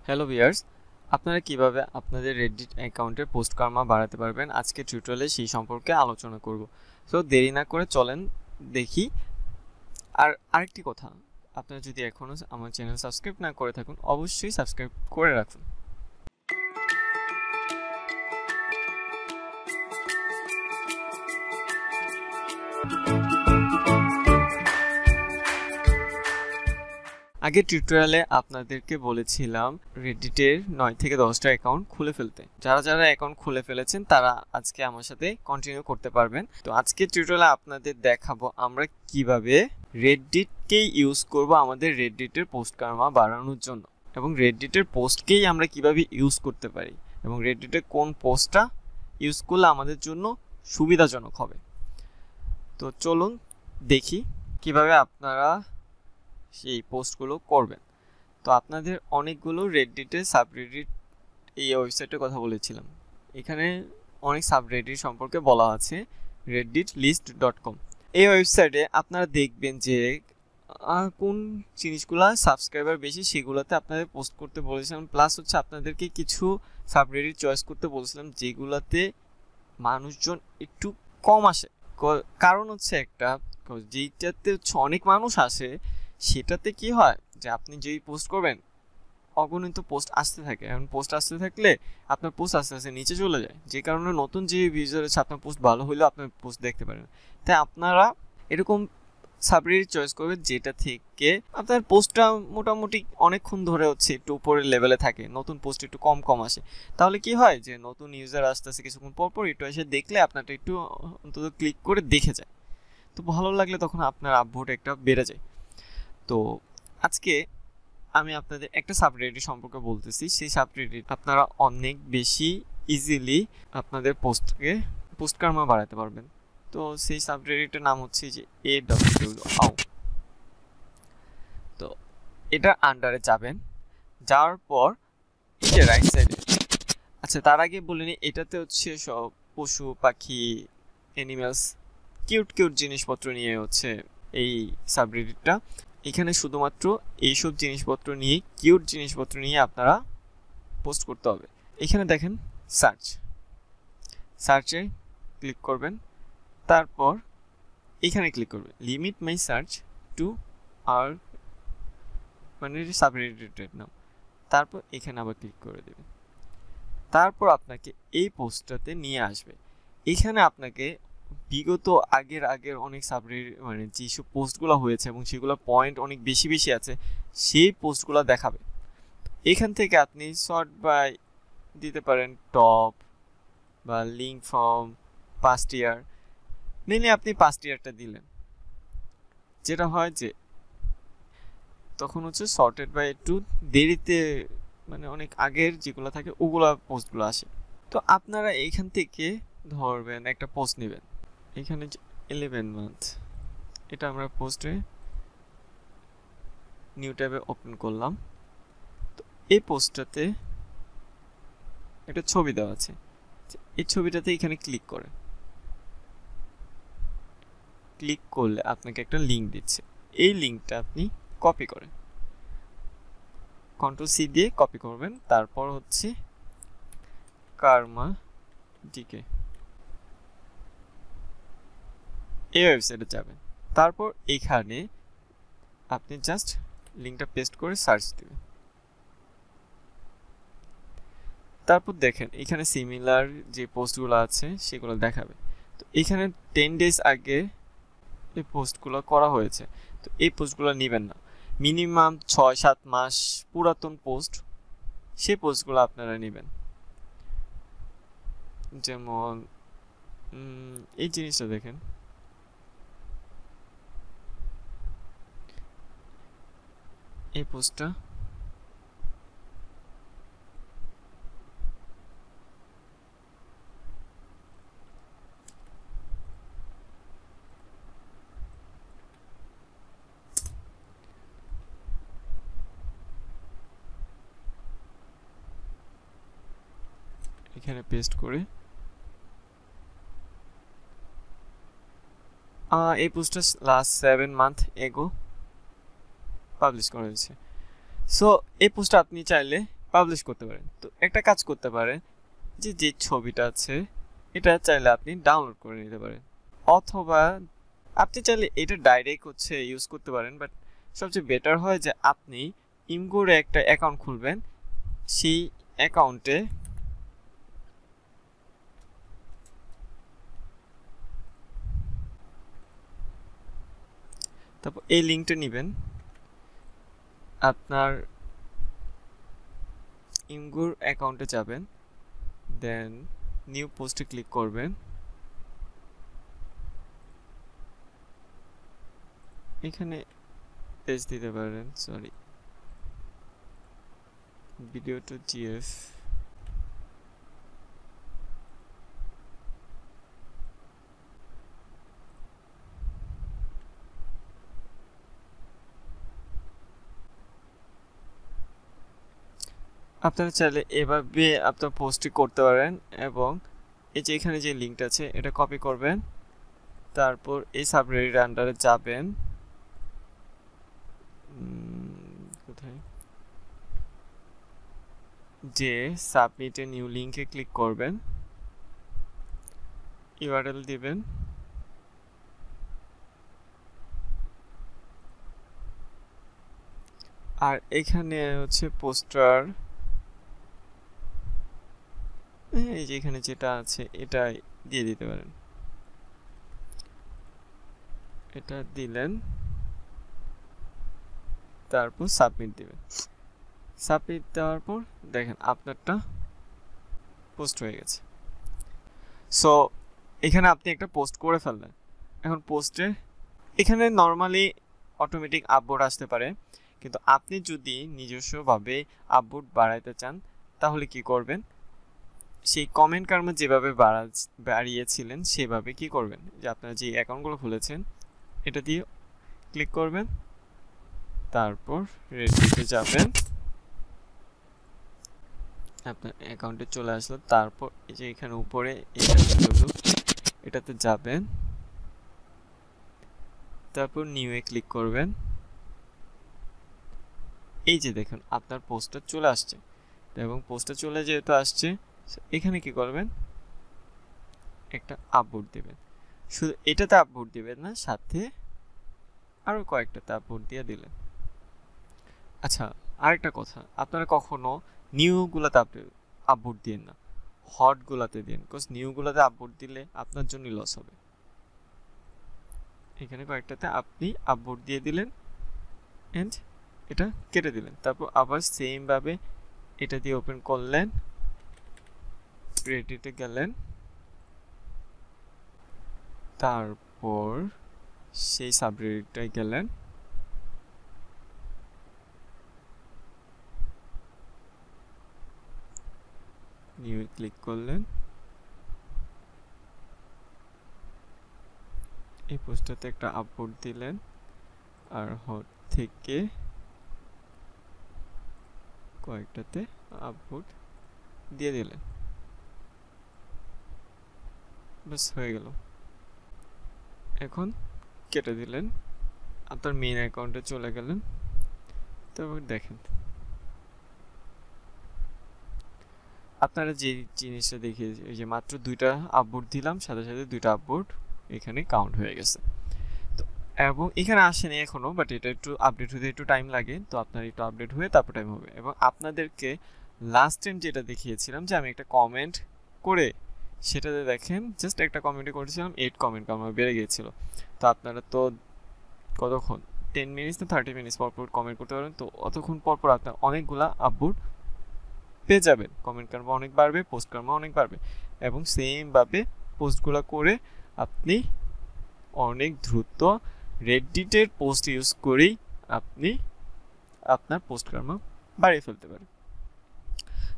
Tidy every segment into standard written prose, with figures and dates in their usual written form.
Hello viewers, আপনারা কিভাবে আপনাদের রেডিট অ্যাকাউন্টের পোস্ট কার্মা বাড়াতে পারবেন আজকে টিউটোরিয়ালে সেই সম্পর্কে আলোচনা করব। সো দেরি না করে চলেন দেখি। আর আরেকটি কথা, আপনারা যদি এখনও আমার চ্যানেল সাবস্ক্রাইব না করে থাকুন অবশ্যই সাবস্ক্রাইব করে রাখুন। আগের টিউটোরিয়ালে আপনাদেরকে বলেছিলাম রেডিটের 9 থেকে 10টা অ্যাকাউন্ট খুলে ফেলতে। যারা যারা অ্যাকাউন্ট খুলে ফেলেছেন তারা আজকে আমার সাথে কন্টিনিউ করতে পারবেন। তো আজকে টিউটোরিয়ালে আপনাদের দেখাবো আমরা কিভাবে রেডিটকেই ইউজ করব আমাদের রেডিটের পোস্ট কার্মা বাড়ানোর জন্য, এবং রেডিটের পোস্টকেই আমরা কিভাবে ইউজ করতে পারি, এবং রেডিটের কোন পোস্টটা ইউজ করলে আমাদের জন্য সুবিধাজনক হবে। তো চলুন দেখি কিভাবে আপনারা সেই পোস্টগুলো করবেন। তো আপনাদের অনেকগুলো রেডিটের সাবরেডিট এই ওয়েবসাইটের কথা বলেছিলাম। এখানে অনেক সাবরেডিট সম্পর্কে বলা আছে reddit.list.com। এই ওয়েবসাইটে আপনারা দেখবেন যে কোন জিনিসগুলো সাবস্ক্রাইবার বেশি সেগুলোতে আপনাদের পোস্ট করতে বলেছিলাম, প্লাস হচ্ছে আপনাদেরকে কিছু সাবরেডিট চয়েস করতে বলেছিলাম যেগুলোতে মানুষজন একটু কম আসে। কারণ হচ্ছে একটা, যেটাতে হচ্ছে অনেক মানুষ আসে সেটাতে কি হয় যে আপনি যেই পোস্ট করবেন অগণিত পোস্ট আসতে থাকে, এখন পোস্ট আসতে থাকলে আপনার পোস্ট আস্তে আস্তে নিচে চলে যায়, যে কারণে নতুন যে ভিউজার আছে আপনার পোস্ট ভালো হলেও আপনার পোস্ট দেখতে পারেন। তাই আপনারা এরকম সাবরেডিট চয়েস করবেন যেটা থেকে আপনার পোস্টটা মোটামুটি অনেকক্ষণ ধরে হচ্ছে একটু উপরের লেভেলে থাকে, নতুন পোস্ট একটু কম কম আসে। তাহলে কি হয় যে নতুন ইউজার আসতেছে কিছুক্ষণ পর পর একটু এসে দেখলে আপনারটা একটু অন্তত ক্লিক করে দেখে যায়, তো ভালো লাগলে তখন আপনার আপভোট একটা বেড়ে যায়। তো আজকে আমি আপনাদের একটা সাবরেডিট সম্পর্কে বলতেছি। সেই সাবরেডিট আপনারা অনেক বেশি ইজিলি আপনাদের পোস্ট কার্মা বাড়াতে পারবেন। তো সেই সাবরেডিটের নাম হচ্ছে যে AWW। তো এটার আন্ডারে যাবেন, যাওয়ার পর এই যে রাইট সাইডে, আচ্ছা তার আগে বলে নিই এটাতে হচ্ছে সব পশু পাখি অ্যানিমেলস কিউট কিউট জিনিসপত্র নিয়ে হচ্ছে এই সাবরেডিটটা। এখানে শুধুমাত্র এইসব জিনিসপত্র নিয়ে কিউট জিনিসপত্র নিয়ে আপনারা পোস্ট করতে হবে। এখানে দেখেন সার্চে ক্লিক করবেন, তারপর এখানে ক্লিক করবেন লিমিট মাই সার্চ টু আর মানে সাবরেডিটের নাম, তারপর এখানে আবার ক্লিক করে দেবেন। তারপর আপনাকে এই পোস্টটাতে নিয়ে আসবে। এখানে আপনাকে বিগত আগের অনেক সাবরেডিট মানে যেসব পোস্টগুলো হয়েছে এবং সেগুলো পয়েন্ট অনেক বেশি বেশি আছে সেই পোস্টগুলো দেখাবে। এখান থেকে আপনি শর্ট বাই দিতে পারেন টপ বা link from past year, mainly আপনি পাস্ট ইয়ারটা দিলেন, যেটা হয় যে তখন হচ্ছে শর্টেড বাই একটু দেরিতে মানে অনেক আগের যেগুলো থাকে ওগুলা পোস্টগুলো আসে। তো আপনারা এইখান থেকে ধরবেন একটা পোস্ট নেবেন, এখানে 11 মান্থ, এটা আমরা পোস্টে নিউ ট্যাবে ওপেন করলাম। তো এই পোস্টটাতে একটা ছবি দেওয়া আছে, এই ছবিটাতে এখানে ক্লিক করলে আপনাকে একটা লিঙ্ক দিচ্ছে। এই লিঙ্কটা আপনি কপি করেন, কন্ট্রোল সি দিয়ে কপি করবেন, তারপর হচ্ছে কার্মা ডিকে এই ওয়েবসাইটে যাবেন। তারপর এখানে আপনি জাস্ট লিঙ্কটা পেস্ট করে সার্চ দিবেন। তারপর দেখেন এখানে সিমিলার যে পোস্টগুলো আছে সেগুলো দেখাবে। তো এখানে 10 ডেজ আগে এই পোস্টগুলো করা হয়েছে, তো এই পোস্টগুলো নেবেন না। মিনিমাম 6-7 মাস পুরাতন পোস্ট, সেই পোস্টগুলো আপনারা নেবেন। যেমন এই জিনিসটা দেখেন, এই পোস্টটা এখানে পেস্ট করে এই পোস্টটা লাস্ট 7 মান্থ এগো পাবলিশ করা হয়েছে। সো এই পোস্টটা আপনি চাইলে পাবলিশ করতে পারেন। তো একটা কাজ করতে পারেন যে ছবিটা আছে এটা চাইলে আপনি ডাউনলোড করে নিতে পারেন, অথবা আপনি চাইলে এটা ডাইরেক্ট ইউজ করতে পারেন। বাট সবচেয়ে বেটার হয় যে আপনি ইমগুরে একটা অ্যাকাউন্ট খুলবেন, সেই অ্যাকাউন্টে তারপর এই লিঙ্কটা নেবেন, আপনার ইমগুর অ্যাকাউন্টে যাবেন, দেন নিউ পোস্টে ক্লিক করবেন। এখানে পেজ দিতে পারেন, সরি ভিডিও টু জিএফ, আপনারা চাইলে এভাবে আপনার পোস্টটি করতে পারেন। এবং এই যে এখানে যে লিঙ্কটা আছে এটা কপি করবেন, তারপর এই সাবরেডিট আন্ডারে যাবেন, কোথায় যে সাবমিটে নিউ লিঙ্কে ক্লিক করবেন, ইউআরএল দিবেন, আর এখানে পোস্টার, এই যে এখানে যেটা আছে এটা দিয়ে দিতে পারেন, এটা দিলেন, তারপর সাবমিট দিবেন। সাবমিট দেওয়ার পর দেখেন আপনারটা পোস্ট হয়ে গেছে। সো এখানে আপনি একটা পোস্ট করে ফেললেন। এখন পোস্টে এখানে নর্মালি অটোমেটিক আপলোড আসতে পারে, কিন্তু আপনি যদি নিজস্বভাবে আপলোড বাড়াইতে চান তাহলে কি করবেন, সেই কমেন্ট কার্মা যেভাবে বাড়িয়েছিলেন সেভাবে কি করবেন, যে আপনারা যে অ্যাকাউন্টগুলো খুলেছেন এটা দিয়ে ক্লিক করবেন, তারপর রেডিতে যাবেন, আপনার অ্যাকাউন্টে চলে আসলো, তারপর এই যে এখানে উপরে এটাতে যাবেন, তারপর নিউ এ ক্লিক করবেন। এই যে দেখুন আপনার পোস্টটা চলে আসছে, এবং পোস্টটা চলে যেহেতু আসছে এখানে কি করবেন, একটা আপলোড দেবেন। শুধু এটাতে আপলোড দিবেন না, সাথে আরো কয়েকটাতে আপলোড দিয়ে দিলেন। আচ্ছা, আরেকটা কথা, আপনারা কখনো নিউগুলোতে আপলোড দিন না, হটগুলোতে দিন, বিকজ নিউগুলোতে আপলোড দিলে আপনার জন্য লস হবে। এখানে কয়েকটাতে আপনি আপলোড দিয়ে দিলেন এন্ড এটা কেটে দিলেন, তারপর আবার সেম ভাবে এটা দিয়ে ওপেন করলেন, রেডিতে গেলেন, তারপর সেই সাবরেডিটটায় গেলেন, নিউ ক্লিক করলেন, এই পোস্টটাতে একটা আপলোড দিলেন, আর হট থেকে কয়েকটাতে আপলোড দিয়ে দিলেন, বাস হয়ে গেল। এখন কেটে দিলেন, আপনার মেইন অ্যাকাউন্টে চলে গেলেন, তারপর দেখেন আপনারা যে জিনিসটা দেখিয়ে যে মাত্র 2টা আপলোড দিলাম, সাথে সাথে 2টা আপলোড এখানে কাউন্ট হয়ে গেছে। তো এবং এখানে আসেনি এখনো, বাট এটা একটু আপডেট হতে একটু টাইম লাগে, তো আপনার একটু আপডেট হয়ে তারপর টাইম হবে। এবং আপনাদেরকে লাস্ট টাইম যেটা দেখিয়েছিলাম যে আমি একটা কমেন্ট করে সেটাতে দেখেন জাস্ট একটা কমেন্টে করেছিলাম 8 কমেন্ট আমার বেড়ে গিয়েছিল। তো আপনারা তো কতক্ষণ 10 মিনিটস না 30 মিনিটস পর পর কমেন্ট করতে পারবেন, তো অতক্ষণ পর পর আপনার অনেকগুলা আপলোড পেয়ে যাবেন, কমেন্ট কার্মা অনেক বাড়বে, পোস্ট কার্মা অনেক বাড়বে, এবং সেমভাবে পোস্টগুলো করে আপনি অনেক দ্রুত রেডিটের পোস্ট ইউজ করেই আপনি আপনার পোস্ট কার্মা বাড়িয়ে ফেলতে পারেন।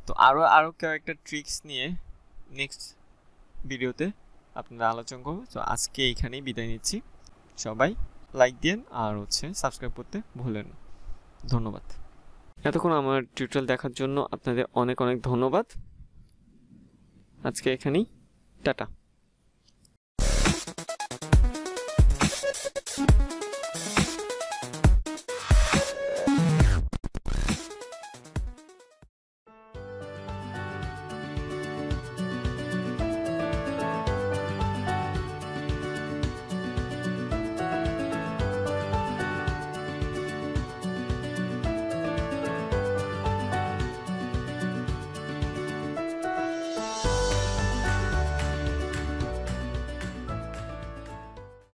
তো আরও কয়েকটা ট্রিক্স নিয়ে নেক্সট ভিডিওতে আপনারা আলোচনা করবো। তো আজকে এইখানেই বিদায় নিচ্ছি, সবাই লাইক দিন আর সাবস্ক্রাইব করতে ভুলেন না। ধন্যবাদ। এতক্ষণ আমার টিউটোরিয়াল দেখার জন্য আপনাদের অনেক অনেক ধন্যবাদ। আজকে এখানেই টাটা।